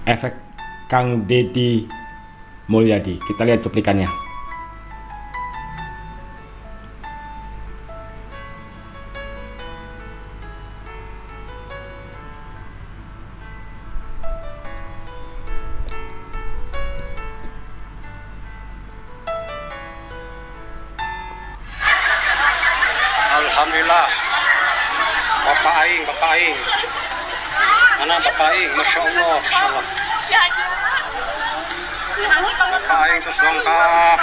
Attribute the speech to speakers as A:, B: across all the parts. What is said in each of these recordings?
A: efek Kang Deddy Mulyadi. Kita lihat cuplikannya.
B: Alhamdulillah, Bapak Aing, mana Bapak Aing, Masya Allah, Bapak Aing terus lengkap,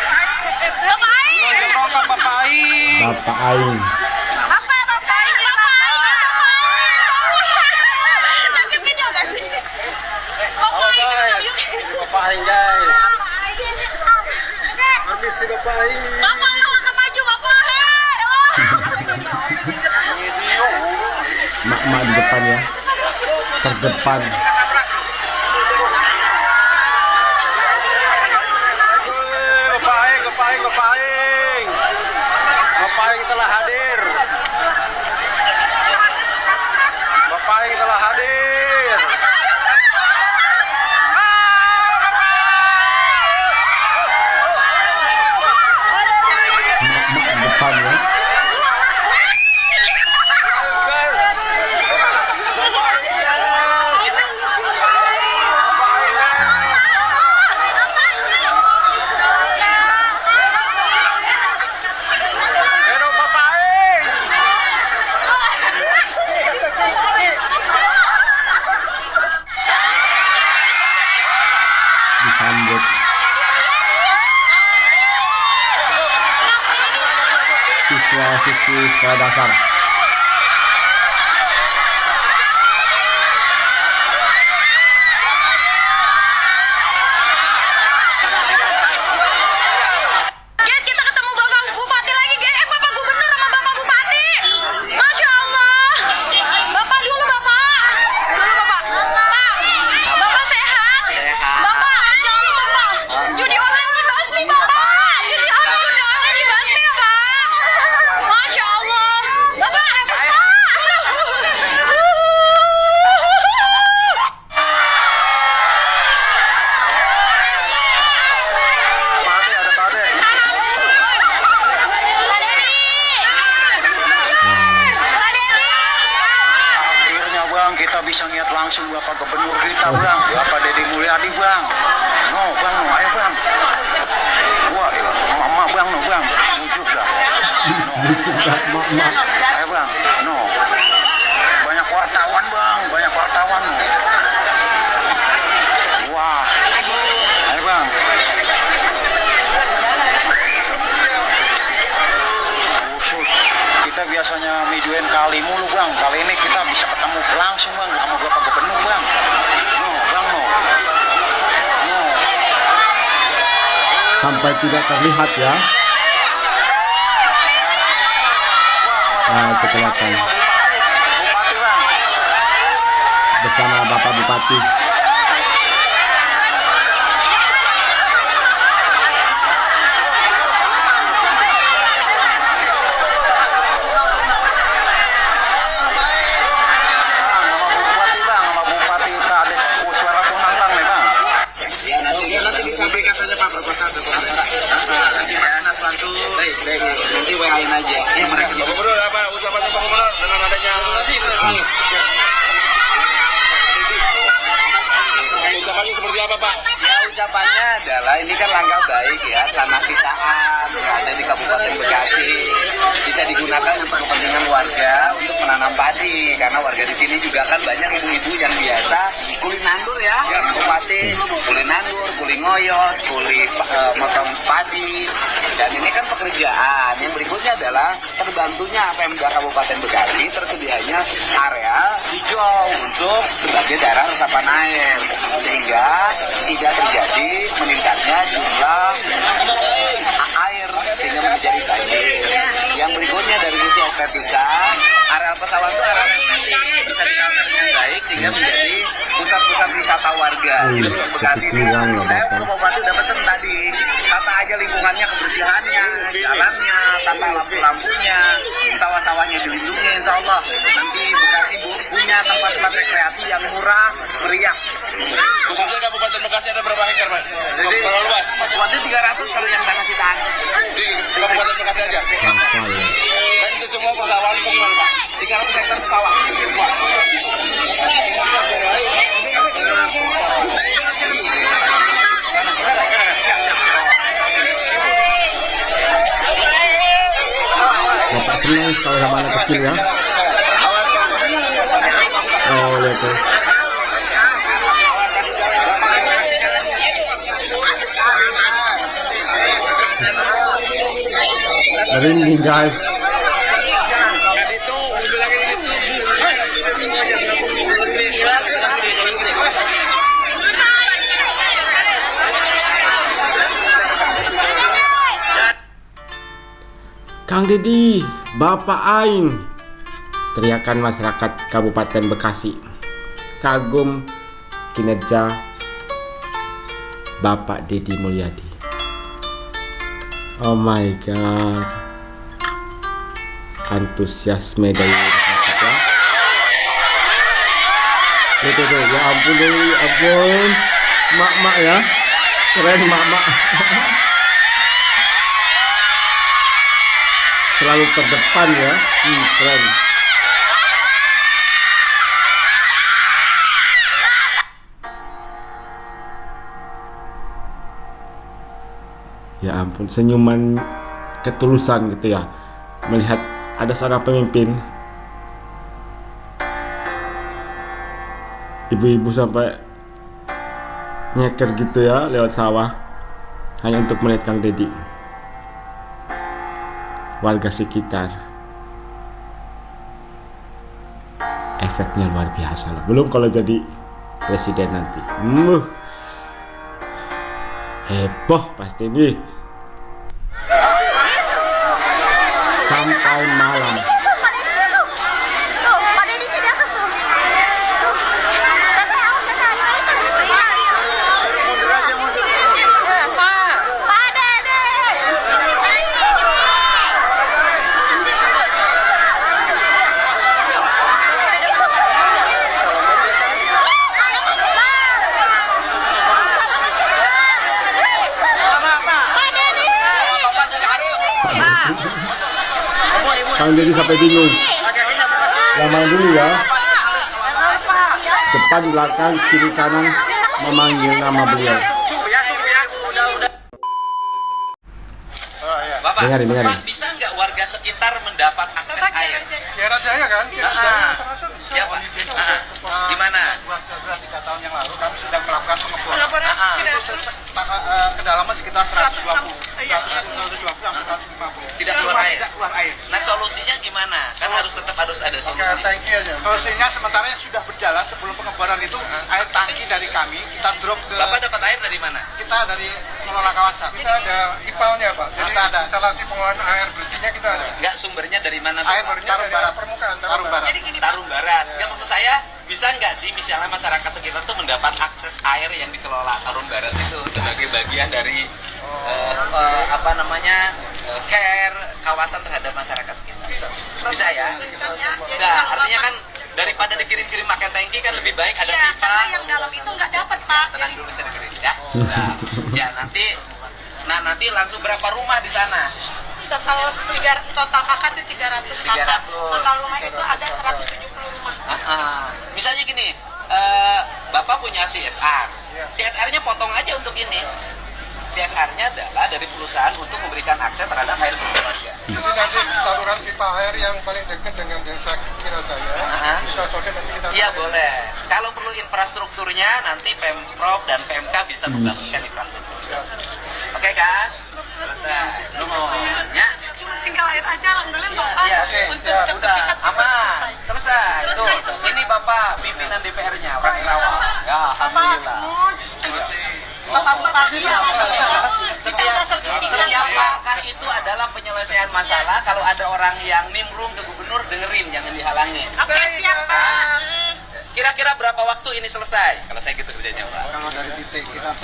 B: Bapak Aing,
A: Bapak Aing.
B: Bapak Aing guys, permisi Bapak Aing.
A: Mak-mak di depan ya, terdepan.
B: Bapak Aing telah hadir. Bapak Aing telah hadir.
A: Mak-mak di depan ya. Disambut siswa-siswi sekolah dasar.
C: Guys, kita ketemu Bapak Bupati lagi, guys. Bapak Gubernur sama Bapak Bupati. Masya Allah. Bapak dulu, Bapak. Bapak sehat? Bapak, jangan lupa, Pak. Judi online dibasmi, Bapak. Judi online dibasmi ya, Pak. Masya Allah. Bapak.
B: Akhirnya Bang, kita bisa lihat langsung Bapak Gubernur kita Bang, Bapak Deddy Mulyadi Bang. No Bang, no, ayo Bang. Wah, ya, mama Bang, no Bang, muncul dah.
A: Lucu gak mak-mak?
B: Ayo Bang, no. Banyak wartawan Bang, banyak wartawan. No. Wah, ayo Bang. Khusus, kita biasanya videoin kali mulu Bang. Kali ini kita bisa ketemu langsung Bang sama Bapak Gubernur Bang. No, Bang, no. No.
A: Sampai tidak terlihat ya. Nah, itu kelihatan
B: Bupati Bang.
A: bersama Bapak Bupati.
B: Sama Bupati kita ada suara kunang Bang nih Bang.
D: Nanti disampaikan saja Pak proposal nanti Pak Nas bantu nanti WA-in aja mereka
B: Pak Gubernur apa ucapannya Pak Gubernur dengan adanya ucapannya seperti apa Pak?
D: ya ucapannya adalah ini kan langkah baik ya tanah sitaan yang ada di Kabupaten Bekasi bisa digunakan untuk kepentingan warga untuk menanam padi karena warga di sini juga kan banyak ibu-ibu yang biasa kuli nandur ya Bupati kuli nandur, kuli ngoyos, kuli motong padi dan ini kan pekerjaan. Yang berikutnya adalah terbantunya Pemda Kabupaten Bekasi tersedianya area hijau untuk sebagai daerah resapan air sehingga tidak terjadi meningkatnya jumlah air sehingga menjadi banjir. Yang berikutnya dari sisi estetika, areal pesawat itu areal estetik bisa ditata dengan baik sehingga menjadi pusat-pusat wisata warga. Jadi Bekasi ini saya untuk Bupati udah pesen tadi, tata aja lingkungannya, kebersihannya, jalannya, tata lampu-lampunya, sawah-sawahnya dilindungi, insya Allah nanti Bekasi punya tempat-tempat rekreasi yang murah, meriah.
B: Khususnya
E: ada berapa hektar, Pak?
D: Jadi
E: Berapa luas?
D: waktu 300 kalau yang tanah sitaan.
E: Di Kabupaten Bekasi aja.
A: Hafal ya.
E: Dan itu semua persawahan itu gimana, Pak?
D: 300 hektar sawah.
A: Bapak senang kalau sama anak kecil ya. Oh lihat tuh. Merinding guys. Kang Deddy, Bapak Aing. Teriakan masyarakat Kabupaten Bekasi. Kagum kinerja Bapak Deddy Mulyadi. Oh my god. Antusiasme dari masyarakat ya. Tuh, ya ampun Dewi, ampun. Mak-mak ya. Keren mak-mak. Selalu terdepan ya. Keren. Ya ampun, senyuman ketulusan gitu ya. Melihat ada seorang pemimpin, ibu-ibu sampai nyeker gitu ya lewat sawah hanya untuk melihat Kang Deddy. Warga sekitar, efeknya luar biasa loh. Belum kalau jadi presiden nanti, heboh pasti nih sampai malam. Kang Deddy sampai bingung. Yang mana dulu ya? Depan, belakang, kiri, kanan memanggil nama beliau.
D: Bapak,
A: Dengarin.
D: Bapak bisa nggak warga sekitar mendapat akses air?
E: Kira saya kan?
D: Ya Pak. Gimana?
B: 3 tahun yang lalu kami sudah melakukan pengeboran. Kedalaman sekitar 120. 150
D: Tidak keluar air.
B: Tidak keluar air.
D: Nah solusinya gimana? Kan harus tetap ada solusi.
B: Tangki aja. Solusinya sementara yang sudah berjalan sebelum pengeboran itu air tangki dari kami kita drop ke.
D: Bapak dapat air dari mana?
B: Kita dari pengelola kawasan.
E: Kita ada IPAL-nya, Pak. Jadi
B: Kita ada.
E: instalasi pengolahan air bersihnya kita ada.
D: Enggak, sumbernya dari mana?
B: Air
D: Bapak?
B: Tarum Barat.
E: Permukaan,
B: Tarum Barat.
D: Tarum Barat. Ya maksud saya bisa nggak sih misalnya masyarakat sekitar tuh mendapat akses air yang dikelola Tarum Barat itu sebagai bagian dari care kawasan terhadap masyarakat sekitar. Bisa ya? Nah, artinya kan daripada dikirim-kirim pakai tangki kan lebih baik ada
C: Ya,
D: pipa.
C: karena yang dalam itu nggak dapat, Pak.
D: Tenang dulu saya dengerin ya. Ya nanti langsung berapa rumah di sana?
C: Total kakak itu 300 kakak.
D: 300.
C: Total rumah itu ada 170 rumah.
D: Misalnya gini, Bapak punya CSR. CSR-nya potong aja untuk ini. CSR-nya adalah dari perusahaan untuk memberikan akses terhadap air bersih warga.
E: Itu nanti saluran pipa air yang paling dekat dengan desa Kirajaya. Bisa sore nanti kita.
D: Iya boleh. Kalau perlu infrastrukturnya nanti Pemprov dan PMK bisa membangunkan infrastruktur. Oke kan? Selesai. Ya.
C: Cuma tinggal air aja, alhamdulillah, Pak.
D: Iya,
C: Untuk
D: ya,
C: sertifikat
D: udah
C: itu
D: aman. Selesai. Tuh, ini Bapak pimpinan DPR-nya, Pak Irawan. Ya, alhamdulillah.
C: Bapak Bupati.
D: Setiap langkah itu adalah penyelesaian masalah. Kalau ada orang yang nimbrung ke gubernur, dengerin, jangan dihalangin.
C: Oke, siap, Pak.
D: Kira-kira berapa waktu ini selesai? Kalau saya gitu kerjanya, Pak.
B: Kalau dari titik kita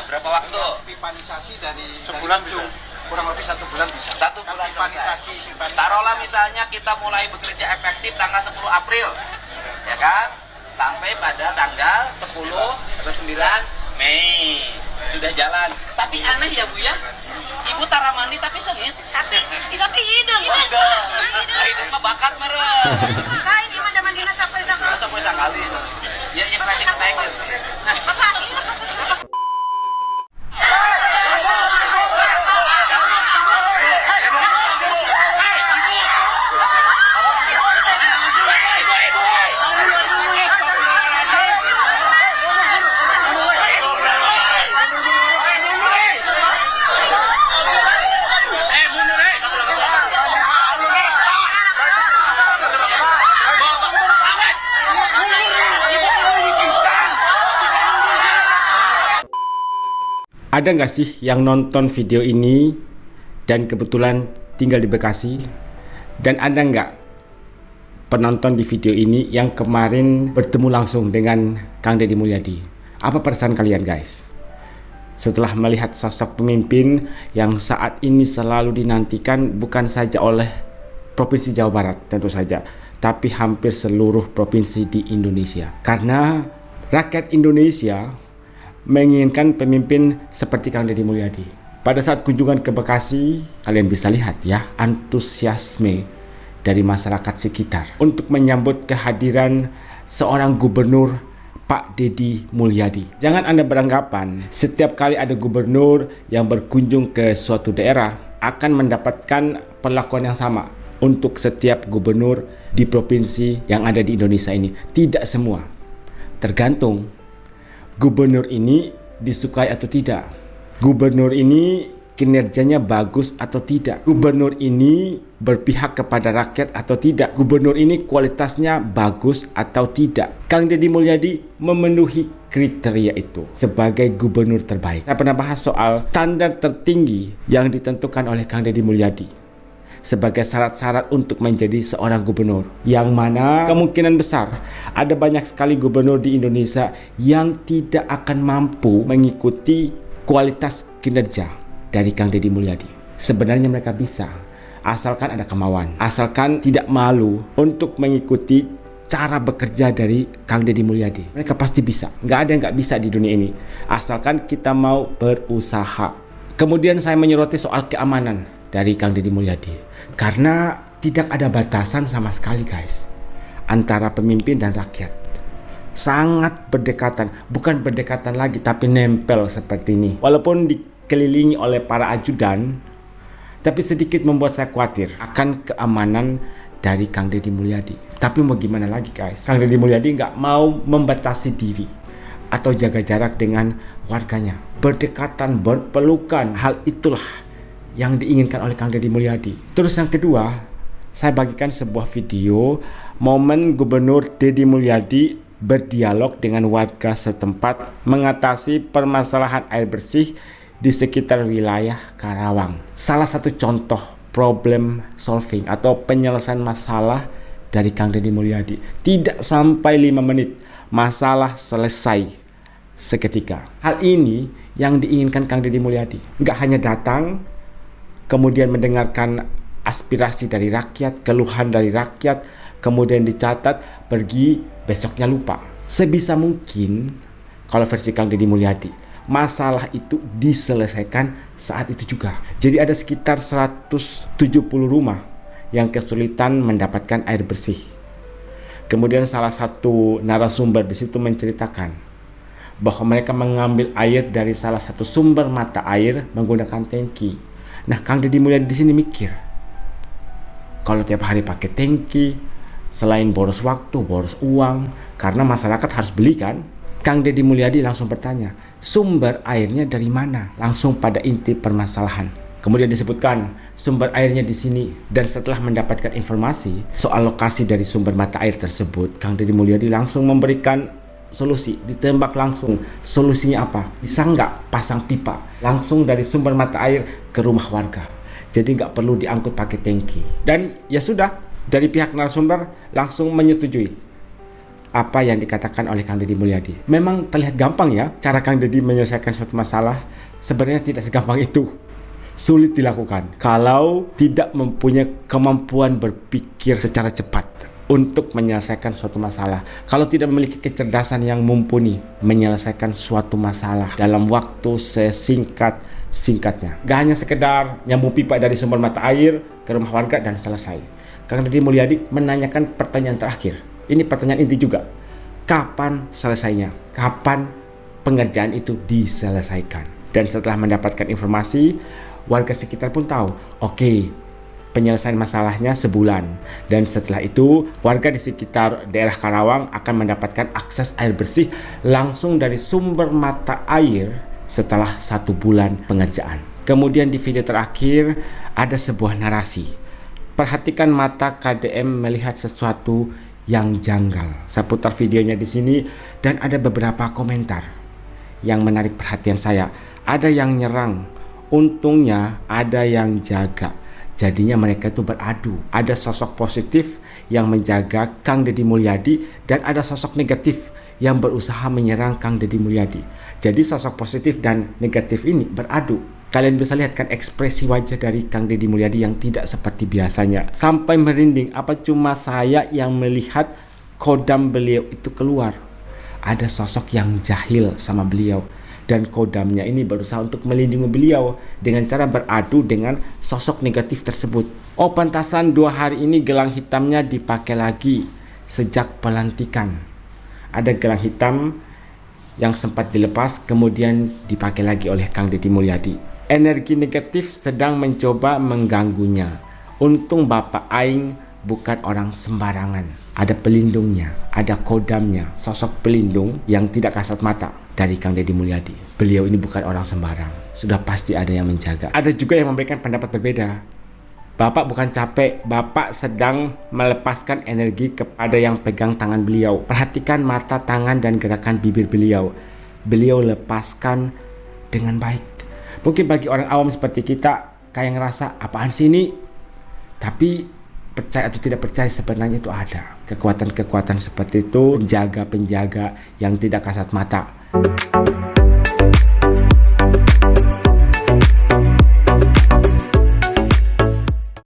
D: Berapa waktu?
B: pipanisasi dari
E: Sebulan
B: ujung kurang lebih 1 bulan bisa.
D: 1 bulan
B: pipanisasi.
D: selesai. Taruhlah misalnya kita mulai bekerja efektif tanggal 10 April, ya kan? Sampai pada tanggal 10 atau 9 Mei sudah jalan. Tapi aneh ya Bu ya. Ibu tara mandi tapi sengit.
C: Tapi hidung.
D: Hidung mah bakat meren.
C: Kain di mana mandina sampai
D: Sampai sekali. Ya selain saya.
C: Bapak,
A: Ada nggak sih yang nonton video ini dan kebetulan tinggal di Bekasi? Dan ada nggak penonton di video ini yang kemarin bertemu langsung dengan Kang Deddy Mulyadi? Apa perasaan kalian guys? Setelah melihat sosok pemimpin yang saat ini selalu dinantikan bukan saja oleh Provinsi Jawa Barat tentu saja, tapi hampir seluruh provinsi di Indonesia. Karena rakyat Indonesia menginginkan pemimpin seperti Kang Deddy Mulyadi. Pada saat kunjungan ke Bekasi, kalian bisa lihat ya antusiasme dari masyarakat sekitar untuk menyambut kehadiran seorang gubernur Pak Deddy Mulyadi. Jangan Anda beranggapan setiap kali ada gubernur yang berkunjung ke suatu daerah akan mendapatkan perlakuan yang sama untuk setiap gubernur di provinsi yang ada di Indonesia ini. Tidak semua. Tergantung gubernur ini disukai atau tidak. Gubernur ini kinerjanya bagus atau tidak. Gubernur ini berpihak kepada rakyat atau tidak. Gubernur ini kualitasnya bagus atau tidak. Kang Deddy Mulyadi memenuhi kriteria itu sebagai gubernur terbaik. Saya pernah bahas soal standar tertinggi yang ditentukan oleh Kang Deddy Mulyadi sebagai syarat-syarat untuk menjadi seorang gubernur, yang mana kemungkinan besar ada banyak sekali gubernur di Indonesia yang tidak akan mampu mengikuti kualitas kinerja dari Kang Deddy Mulyadi. Sebenarnya mereka bisa, asalkan ada kemauan, asalkan tidak malu untuk mengikuti cara bekerja dari Kang Deddy Mulyadi. Mereka pasti bisa, nggak ada yang nggak bisa di dunia ini, asalkan kita mau berusaha. Kemudian saya menyoroti soal keamanan dari Kang Deddy Mulyadi, karena tidak ada batasan sama sekali guys antara pemimpin dan rakyat. Sangat berdekatan, bukan berdekatan lagi tapi nempel seperti ini. Walaupun dikelilingi oleh para ajudan, tapi sedikit membuat saya khawatir akan keamanan dari Kang Deddy Mulyadi. Tapi mau gimana lagi guys, Kang Deddy Mulyadi nggak mau membatasi diri atau jaga jarak dengan warganya. Berdekatan, berpelukan, hal itulah yang diinginkan oleh Kang Deddy Mulyadi. Terus yang kedua, saya bagikan sebuah video momen Gubernur Deddy Mulyadi berdialog dengan warga setempat mengatasi permasalahan air bersih di sekitar wilayah Karawang. Salah satu contoh problem solving atau penyelesaian masalah dari Kang Deddy Mulyadi. Tidak sampai 5 menit, masalah selesai seketika. Hal ini yang diinginkan Kang Deddy Mulyadi. Nggak hanya datang kemudian mendengarkan aspirasi dari rakyat, keluhan dari rakyat, kemudian dicatat, pergi, besoknya lupa. Sebisa mungkin, kalau versi Kang Deddy Mulyadi, masalah itu diselesaikan saat itu juga. Jadi ada sekitar 170 rumah yang kesulitan mendapatkan air bersih. Kemudian salah satu narasumber di situ menceritakan bahwa mereka mengambil air dari salah satu sumber mata air menggunakan tangki. Nah, Kang Deddy Mulyadi di sini mikir, kalau tiap hari pakai tangki, selain boros waktu, boros uang, karena masyarakat harus beli kan. Kang Deddy Mulyadi langsung bertanya, sumber airnya dari mana? Langsung pada inti permasalahan. Kemudian disebutkan sumber airnya di sini, dan setelah mendapatkan informasi soal lokasi dari sumber mata air tersebut, Kang Deddy Mulyadi langsung memberikan solusi, ditembak langsung. Solusinya apa? Bisa nggak pasang pipa langsung dari sumber mata air ke rumah warga, jadi nggak perlu diangkut pakai tangki. Dan ya sudah, dari pihak narasumber langsung menyetujui apa yang dikatakan oleh Kang Deddy Mulyadi. Memang terlihat gampang ya cara Kang Deddy menyelesaikan suatu masalah. Sebenarnya tidak segampang itu, sulit dilakukan kalau tidak mempunyai kemampuan berpikir secara cepat. untuk menyelesaikan suatu masalah. Kalau tidak memiliki kecerdasan yang mumpuni menyelesaikan suatu masalah dalam waktu sesingkat-singkatnya. Gak hanya sekedar nyambung pipa dari sumber mata air ke rumah warga dan selesai. Kang Deddy Mulyadi menanyakan pertanyaan terakhir. Ini pertanyaan inti juga. Kapan selesainya? Kapan pengerjaan itu diselesaikan? Dan setelah mendapatkan informasi, warga sekitar pun tahu, oke, penyelesaian masalahnya sebulan, dan setelah itu warga di sekitar daerah Karawang akan mendapatkan akses air bersih langsung dari sumber mata air setelah 1 bulan pengerjaan. Kemudian di video terakhir ada sebuah narasi. Perhatikan mata KDM melihat sesuatu yang janggal. Saya putar videonya di sini dan ada beberapa komentar yang menarik perhatian saya. Ada yang nyerang, untungnya ada yang jaga. Jadinya mereka itu beradu. Ada sosok positif yang menjaga Kang Deddy Mulyadi dan ada sosok negatif yang berusaha menyerang Kang Deddy Mulyadi. Jadi sosok positif dan negatif ini beradu. Kalian bisa lihat kan ekspresi wajah dari Kang Deddy Mulyadi yang tidak seperti biasanya. Sampai merinding, apa cuma saya yang melihat kodam beliau itu keluar? Ada sosok yang jahil sama beliau. Dan kodamnya ini berusaha untuk melindungi beliau dengan cara beradu dengan sosok negatif tersebut. Oh, pantasan 2 hari ini gelang hitamnya dipakai lagi sejak pelantikan. Ada gelang hitam yang sempat dilepas kemudian dipakai lagi oleh Kang Deddy Mulyadi. Energi negatif sedang mencoba mengganggunya. Untung Bapak Aing bukan orang sembarangan. Ada pelindungnya, ada kodamnya, sosok pelindung yang tidak kasat mata dari Kang Deddy Mulyadi. Beliau ini bukan orang sembarang, sudah pasti ada yang menjaga. Ada juga yang memberikan pendapat berbeda. Bapak bukan capek, Bapak sedang melepaskan energi kepada yang pegang tangan beliau. Perhatikan mata, tangan, dan gerakan bibir beliau. Beliau lepaskan dengan baik. Mungkin bagi orang awam seperti kita, kayak ngerasa apaan sih ini? Tapi percaya atau tidak percaya, sebenarnya itu ada kekuatan-kekuatan seperti itu, penjaga-penjaga yang tidak kasat mata.